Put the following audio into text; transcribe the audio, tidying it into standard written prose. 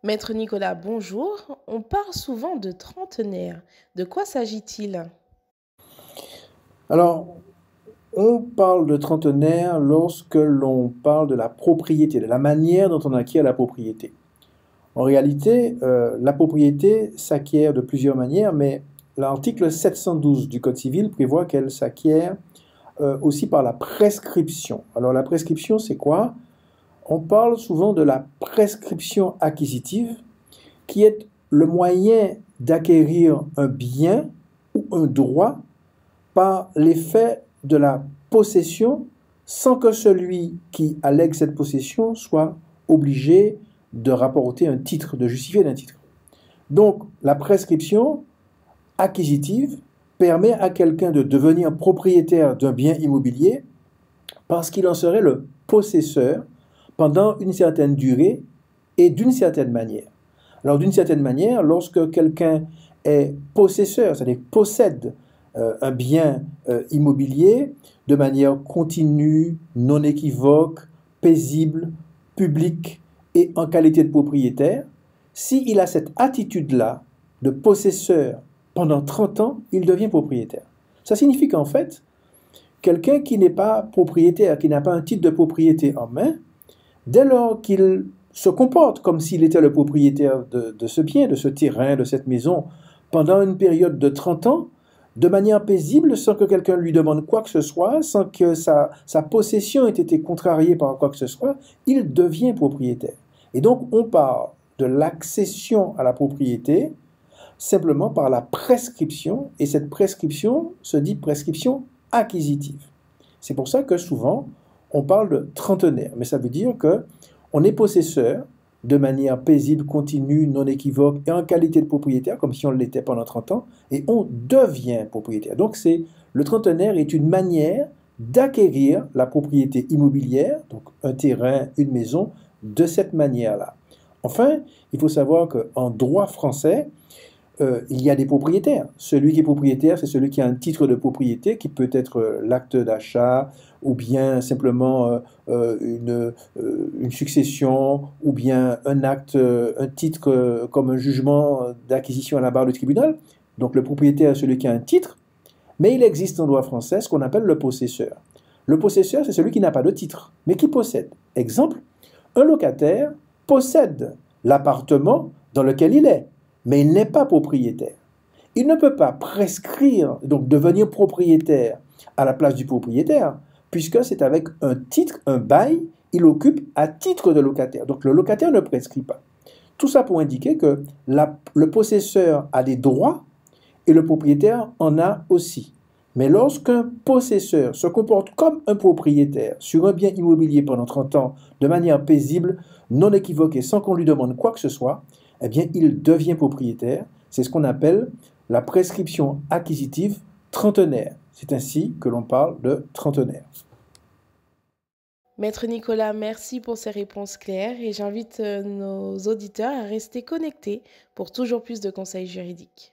Maître Nicolas, bonjour. On parle souvent de trentenaire. De quoi s'agit-il? Alors, on parle de trentenaire lorsque l'on parle de la propriété, de la manière dont on acquiert la propriété. En réalité, la propriété s'acquiert de plusieurs manières, mais l'article 712 du Code civil prévoit qu'elle s'acquiert aussi par la prescription. Alors la prescription, c'est quoi? On parle souvent de la prescription acquisitive, qui est le moyen d'acquérir un bien ou un droit par l'effet de la possession sans que celui qui allègue cette possession soit obligé de rapporter un titre, de justifier d'un titre. Donc, la prescription acquisitive permet à quelqu'un de devenir propriétaire d'un bien immobilier parce qu'il en serait le possesseur pendant une certaine durée et d'une certaine manière. Alors, d'une certaine manière, lorsque quelqu'un est possesseur, c'est-à-dire possède un bien immobilier de manière continue, non équivoque, paisible, publique et en qualité de propriétaire, s'il a cette attitude-là de possesseur pendant 30 ans, il devient propriétaire. Ça signifie qu'en fait, quelqu'un qui n'est pas propriétaire, qui n'a pas un titre de propriété en main, dès lors qu'il se comporte comme s'il était le propriétaire de ce bien, de ce terrain, de cette maison, pendant une période de 30 ans, de manière paisible, sans que quelqu'un lui demande quoi que ce soit, sans que sa possession ait été contrariée par quoi que ce soit, il devient propriétaire. Et donc, on parle de l'accession à la propriété simplement par la prescription, et cette prescription se dit prescription acquisitive. C'est pour ça que souvent, on parle de trentenaire, mais ça veut dire que on est possesseur de manière paisible, continue, non équivoque et en qualité de propriétaire, comme si on l'était pendant 30 ans, et on devient propriétaire. Donc le trentenaire est une manière d'acquérir la propriété immobilière, donc un terrain, une maison, de cette manière-là. Enfin, il faut savoir qu'en droit français, il y a des propriétaires. Celui qui est propriétaire, c'est celui qui a un titre de propriété, qui peut être l'acte d'achat, ou bien simplement une succession, ou bien un acte, un titre comme un jugement d'acquisition à la barre du tribunal. Donc le propriétaire est celui qui a un titre, mais il existe en droit français ce qu'on appelle le possesseur. Le possesseur, c'est celui qui n'a pas de titre, mais qui possède. Exemple, un locataire possède l'appartement dans lequel il est, mais il n'est pas propriétaire. Il ne peut pas prescrire, donc devenir propriétaire à la place du propriétaire, puisque c'est avec un titre, un bail, il occupe à titre de locataire. Donc le locataire ne prescrit pas. Tout ça pour indiquer que le possesseur a des droits et le propriétaire en a aussi. Mais lorsqu'un possesseur se comporte comme un propriétaire sur un bien immobilier pendant 30 ans, de manière paisible, non équivoquée, sans qu'on lui demande quoi que ce soit, eh bien, il devient propriétaire. C'est ce qu'on appelle la prescription acquisitive trentenaire. C'est ainsi que l'on parle de trentenaire. Maître Nicolas, merci pour ces réponses claires et j'invite nos auditeurs à rester connectés pour toujours plus de conseils juridiques.